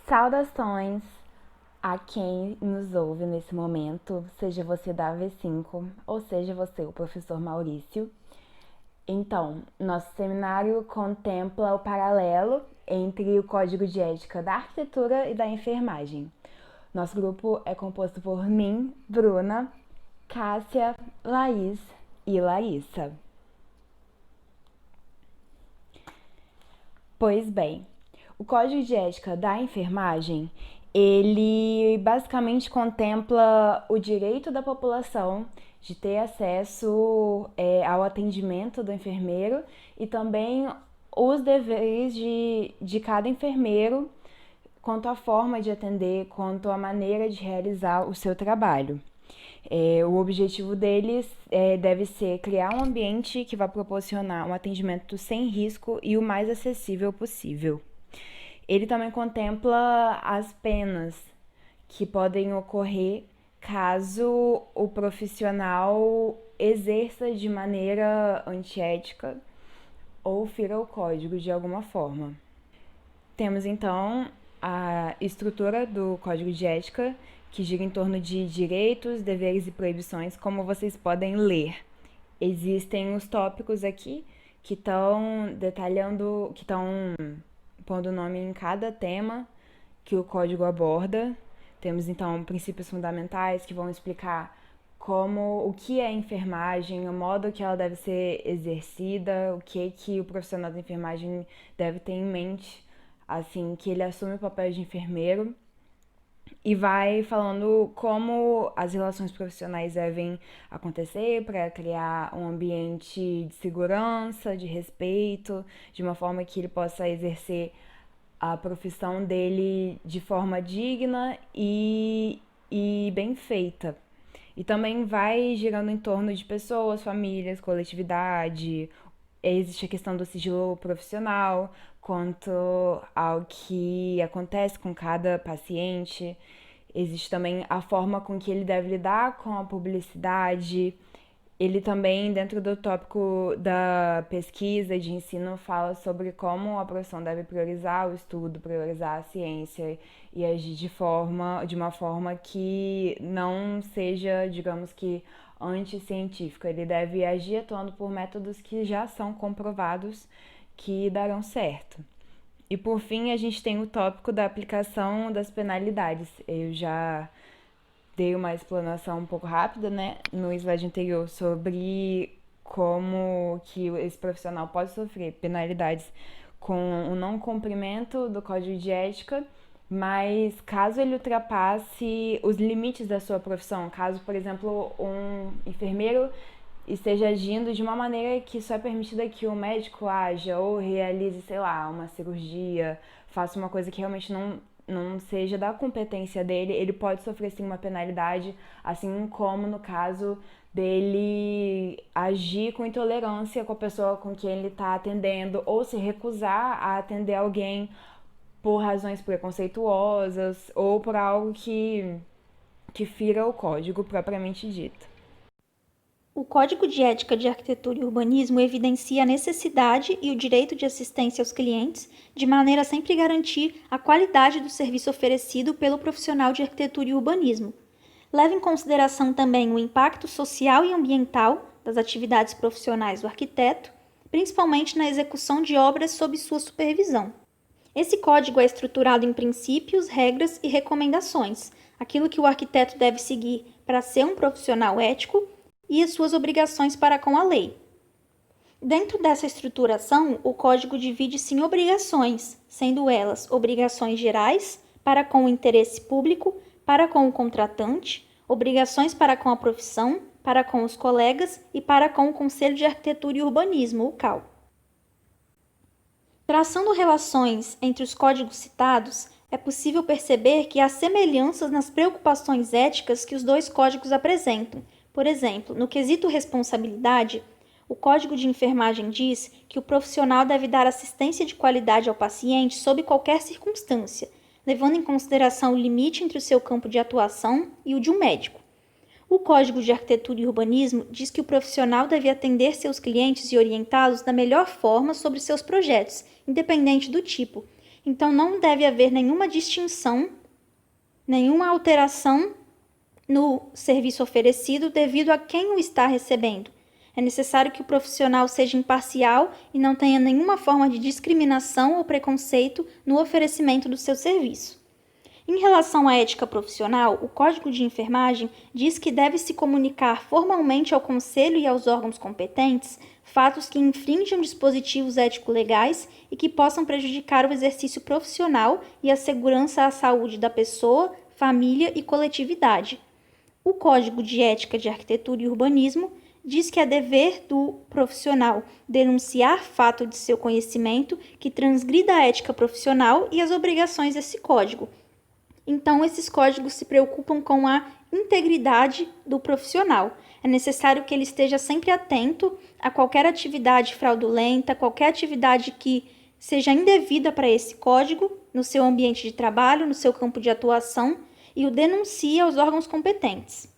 Saudações a quem nos ouve nesse momento, seja você da AV5 ou seja você o professor Maurício. Então, nosso seminário contempla o paralelo entre o Código de Ética da Arquitetura e da Enfermagem. Nosso grupo é composto por mim, Bruna, Cássia, Laís e Larissa. Pois bem, o Código de Ética da Enfermagem, ele basicamente contempla o direito da população de ter acesso ao atendimento do enfermeiro e também os deveres de cada enfermeiro quanto à forma de atender, quanto à maneira de realizar o seu trabalho. O objetivo deles deve ser criar um ambiente que vai proporcionar um atendimento sem risco e o mais acessível possível. Ele também contempla as penas que podem ocorrer caso o profissional exerça de maneira antiética ou fira o código de alguma forma. Temos então a estrutura do Código de Ética, que gira em torno de direitos, deveres e proibições, como vocês podem ler. Existem os tópicos aqui que estão detalhando, que estão pondo nome em cada tema que o código aborda. Temos então princípios fundamentais que vão explicar o que é enfermagem, o modo que ela deve ser exercida, o que o profissional da enfermagem deve ter em mente assim que ele assume o papel de enfermeiro, e vai falando como as relações profissionais devem acontecer para criar um ambiente de segurança, de respeito, de uma forma que ele possa exercer a profissão dele de forma digna e bem feita. E também vai girando em torno de pessoas, famílias, coletividade. Existe a questão do sigilo profissional, quanto ao que acontece com cada paciente. Existe também a forma com que ele deve lidar com a publicidade. Ele também, dentro do tópico da pesquisa e de ensino, fala sobre como a profissão deve priorizar o estudo, priorizar a ciência e agir de uma forma que não seja, digamos que, anticientífica. Ele deve agir atuando por métodos que já são comprovados que darão certo. E por fim, a gente tem o tópico da aplicação das penalidades. Eu já dei uma explanação um pouco rápida, né, no slide anterior sobre como que esse profissional pode sofrer penalidades com o não cumprimento do código de ética, mas caso ele ultrapasse os limites da sua profissão, caso, por exemplo, um enfermeiro esteja agindo de uma maneira que só é permitida que o médico haja ou realize, sei lá, uma cirurgia, faça uma coisa que realmente não seja da competência dele, ele pode sofrer sim uma penalidade, assim como no caso dele agir com intolerância com a pessoa com quem ele está atendendo ou se recusar a atender alguém por razões preconceituosas ou por algo que fira o código propriamente dito. O Código de Ética de Arquitetura e Urbanismo evidencia a necessidade e o direito de assistência aos clientes, de maneira a sempre garantir a qualidade do serviço oferecido pelo profissional de arquitetura e urbanismo. Leva em consideração também o impacto social e ambiental das atividades profissionais do arquiteto, principalmente na execução de obras sob sua supervisão. Esse código é estruturado em princípios, regras e recomendações, aquilo que o arquiteto deve seguir para ser um profissional ético e as suas obrigações para com a lei. Dentro dessa estruturação, o código divide-se em obrigações, sendo elas obrigações gerais para com o interesse público, para com o contratante, obrigações para com a profissão, para com os colegas e para com o Conselho de Arquitetura e Urbanismo, o CAU. Traçando relações entre os códigos citados, é possível perceber que há semelhanças nas preocupações éticas que os dois códigos apresentam. Por exemplo, no quesito responsabilidade, o Código de Enfermagem diz que o profissional deve dar assistência de qualidade ao paciente sob qualquer circunstância, levando em consideração o limite entre o seu campo de atuação e o de um médico. O Código de Arquitetura e Urbanismo diz que o profissional deve atender seus clientes e orientá-los da melhor forma sobre seus projetos, independente do tipo, Então, não deve haver nenhuma distinção, nenhuma alteração no serviço oferecido devido a quem o está recebendo. É necessário que o profissional seja imparcial e não tenha nenhuma forma de discriminação ou preconceito no oferecimento do seu serviço. Em relação à ética profissional, o Código de Enfermagem diz que deve se comunicar formalmente ao Conselho e aos órgãos competentes fatos que infringam dispositivos ético-legais e que possam prejudicar o exercício profissional e a segurança à saúde da pessoa, família e coletividade. O Código de Ética de Arquitetura e Urbanismo diz que é dever do profissional denunciar fato de seu conhecimento que transgrida a ética profissional e as obrigações desse código. Então, esses códigos se preocupam com a integridade do profissional. É necessário que ele esteja sempre atento a qualquer atividade fraudulenta, qualquer atividade que seja indevida para esse código, no seu ambiente de trabalho, no seu campo de atuação, e o denuncie aos órgãos competentes.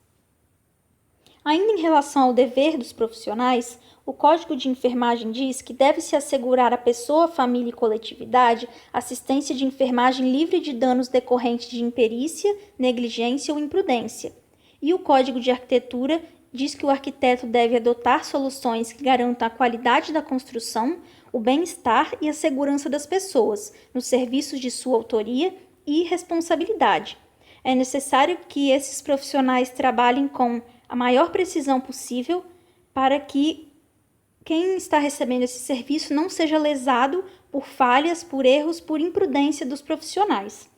Ainda em relação ao dever dos profissionais, o Código de Enfermagem diz que deve-se assegurar à pessoa, família e coletividade assistência de enfermagem livre de danos decorrentes de imperícia, negligência ou imprudência. E o Código de Arquitetura diz que o arquiteto deve adotar soluções que garantam a qualidade da construção, o bem-estar e a segurança das pessoas, nos serviços de sua autoria e responsabilidade. É necessário que esses profissionais trabalhem com a maior precisão possível para que quem está recebendo esse serviço não seja lesado por falhas, por erros, por imprudência dos profissionais.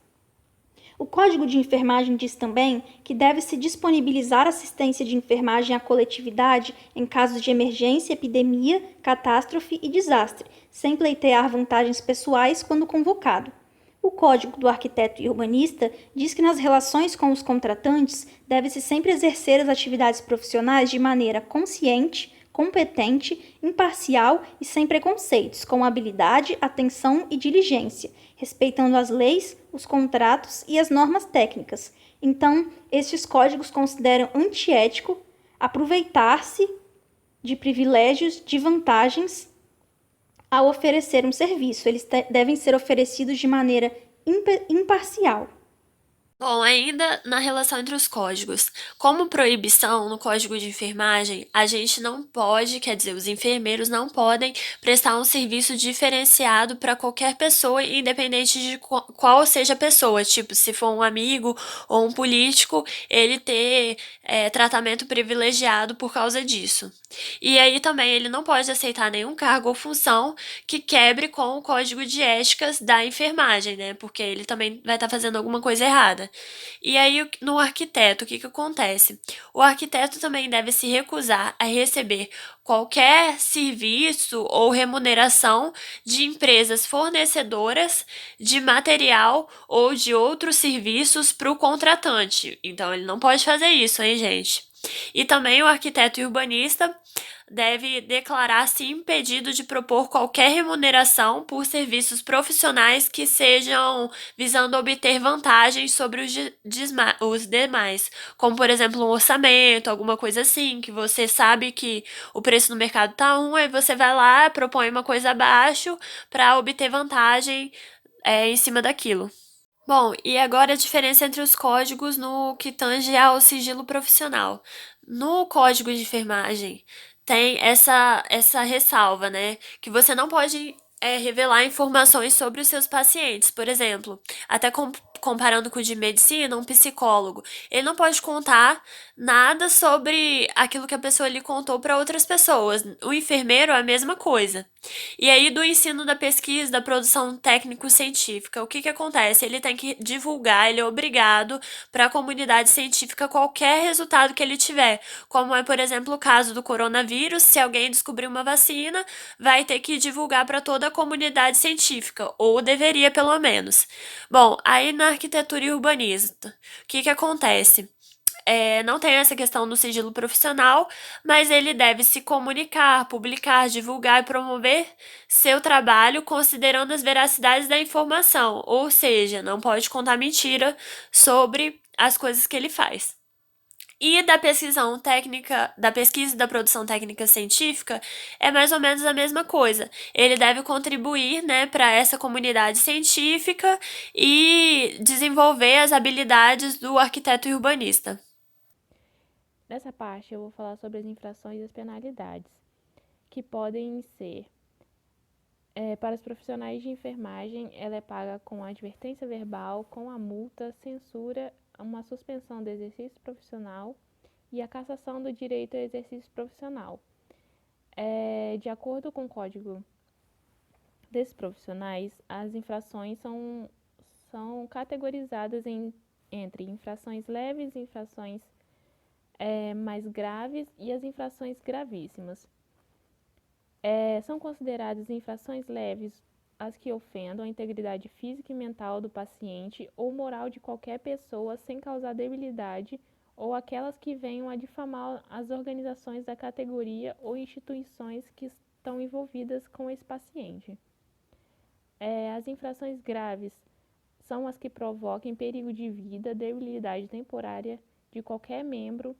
O Código de Enfermagem diz também que deve-se disponibilizar assistência de enfermagem à coletividade em casos de emergência, epidemia, catástrofe e desastre, sem pleitear vantagens pessoais quando convocado. O Código do Arquiteto e Urbanista diz que nas relações com os contratantes deve-se sempre exercer as atividades profissionais de maneira consciente, competente, imparcial e sem preconceitos, com habilidade, atenção e diligência, respeitando as leis, os contratos e as normas técnicas. Então, estes códigos consideram antiético aproveitar-se de privilégios, de vantagens ao oferecer um serviço. Eles devem ser oferecidos de maneira imparcial. Bom, ainda na relação entre os códigos, como proibição no Código de Enfermagem, a gente não pode, quer dizer, os enfermeiros não podem prestar um serviço diferenciado para qualquer pessoa, independente de qual seja a pessoa. Tipo, se for um amigo ou um político, ele ter tratamento privilegiado por causa disso. E aí também ele não pode aceitar nenhum cargo ou função que quebre com o Código de Éticas da enfermagem, né? Porque ele também vai estar fazendo alguma coisa errada. E aí, no arquiteto, o que acontece? O arquiteto também deve se recusar a receber qualquer serviço ou remuneração de empresas fornecedoras de material ou de outros serviços para o contratante. Então, ele não pode fazer isso, hein, gente? E também o arquiteto e urbanista deve declarar-se impedido de propor qualquer remuneração por serviços profissionais que sejam visando obter vantagens sobre os demais, como por exemplo um orçamento, alguma coisa assim, que você sabe que o preço no mercado tá um, aí você vai lá, propõe uma coisa abaixo para obter vantagem em cima daquilo. Bom, e agora a diferença entre os códigos no que tange ao sigilo profissional. No código de enfermagem tem essa ressalva, né? Que você não pode revelar informações sobre os seus pacientes. Por exemplo, até comparando com o de medicina, um psicólogo, ele não pode contar nada sobre aquilo que a pessoa lhe contou para outras pessoas. O enfermeiro é a mesma coisa. E aí, do ensino da pesquisa, da produção técnico-científica, o que acontece? Ele tem que divulgar, ele é obrigado para a comunidade científica qualquer resultado que ele tiver. Como é, por exemplo, o caso do coronavírus, se alguém descobrir uma vacina, vai ter que divulgar para toda a comunidade científica, ou deveria pelo menos. Bom, aí na arquitetura e urbanismo, o que acontece? Não tem essa questão do sigilo profissional, mas ele deve se comunicar, publicar, divulgar e promover seu trabalho considerando as veracidades da informação, ou seja, não pode contar mentira sobre as coisas que ele faz. E da pesquisa e da produção técnica científica é mais ou menos a mesma coisa. Ele deve contribuir, né, para essa comunidade científica e desenvolver as habilidades do arquiteto e urbanista. Nessa parte, eu vou falar sobre as infrações e as penalidades, que podem ser. Para os profissionais de enfermagem, ela é paga com advertência verbal, com a multa, censura, uma suspensão do exercício profissional e a cassação do direito ao exercício profissional. De acordo com o código desses profissionais, as infrações são categorizadas entre infrações leves, infrações mais graves e as infrações gravíssimas. São consideradas infrações leves as que ofendam a integridade física e mental do paciente ou moral de qualquer pessoa sem causar debilidade ou aquelas que venham a difamar as organizações da categoria ou instituições que estão envolvidas com esse paciente. As infrações graves são as que provoquem perigo de vida, debilidade temporária de qualquer membro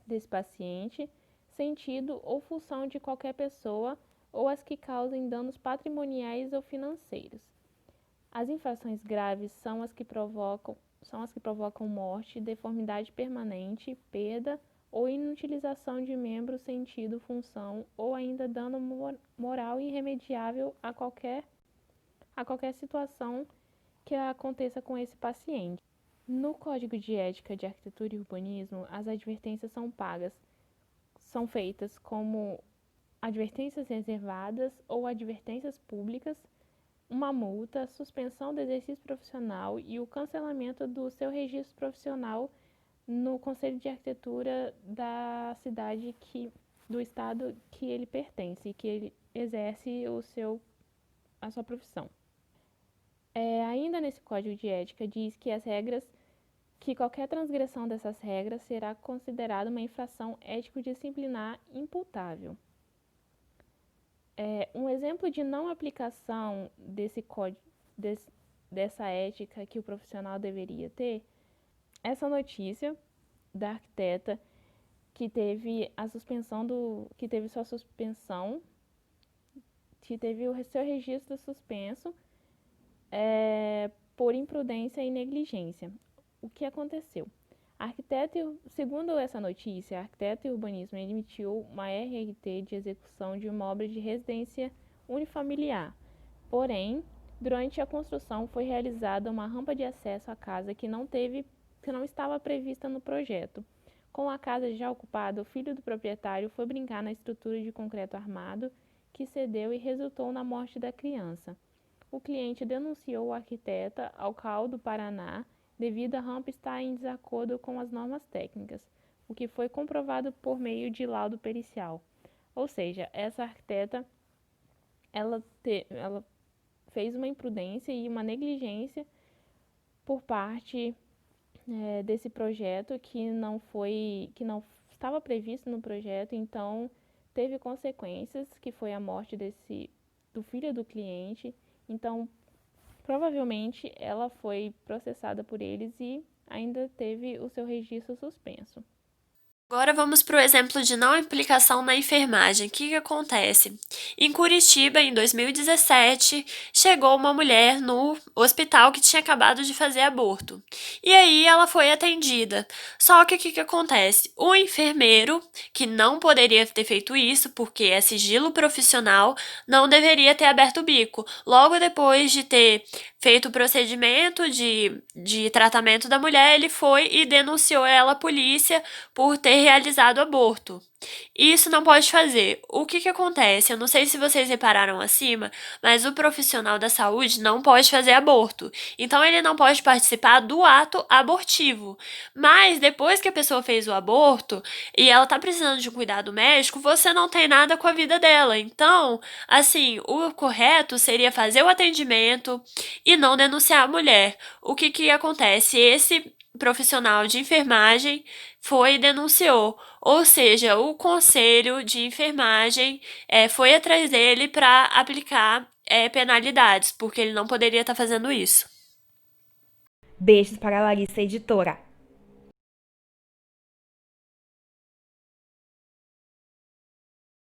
desse paciente, sentido ou função de qualquer pessoa ou as que causem danos patrimoniais ou financeiros. As infrações graves são as que provocam morte, deformidade permanente, perda ou inutilização de membro, sentido, função ou ainda dano moral irremediável a qualquer situação que aconteça com esse paciente. No Código de Ética de Arquitetura e Urbanismo, as advertências são feitas como advertências reservadas ou advertências públicas, uma multa, suspensão do exercício profissional e o cancelamento do seu registro profissional no Conselho de Arquitetura da cidade do estado que ele pertence, que ele exerce a sua profissão. Ainda nesse Código de Ética diz que qualquer transgressão dessas regras será considerada uma infração ético-disciplinar imputável. Um exemplo de não aplicação dessa ética que o profissional deveria ter, essa notícia da arquiteta que teve sua suspensão, que teve o seu registro suspenso por imprudência e negligência. O que aconteceu? Segundo essa notícia, a arquiteta e urbanismo emitiu uma RRT de execução de uma obra de residência unifamiliar. Porém, durante a construção foi realizada uma rampa de acesso à casa que não estava prevista no projeto. Com a casa já ocupada, o filho do proprietário foi brincar na estrutura de concreto armado, que cedeu e resultou na morte da criança. O cliente denunciou o arquiteta ao CAU do Paraná devido à rampa estar em desacordo com as normas técnicas, o que foi comprovado por meio de laudo pericial. Ou seja, essa arquiteta ela fez uma imprudência e uma negligência por parte desse projeto que não estava previsto no projeto, então teve consequências, que foi a morte do filho do cliente. Então, provavelmente ela foi processada por eles e ainda teve o seu registro suspenso. Agora vamos para o exemplo de não implicação na enfermagem. O que acontece? Em Curitiba, em 2017, chegou uma mulher no hospital que tinha acabado de fazer aborto. E aí ela foi atendida. Só que o que acontece? O enfermeiro, que não poderia ter feito isso porque é sigilo profissional, não deveria ter aberto o bico. Logo depois de ter feito o procedimento de tratamento da mulher, ele foi e denunciou ela à polícia por ter realizado aborto. Isso não pode fazer. O que acontece? Eu não sei se vocês repararam acima, mas o profissional da saúde não pode fazer aborto. Então ele não pode participar do ato abortivo. Mas depois que a pessoa fez o aborto e ela tá precisando de um cuidado médico, você não tem nada com a vida dela. Então, assim, o correto seria fazer o atendimento e não denunciar a mulher. O que acontece? Esse profissional de enfermagem foi e denunciou. Ou seja, o conselho de enfermagem foi atrás dele para aplicar penalidades, porque ele não poderia estar fazendo isso. Beijos para a Larissa, editora.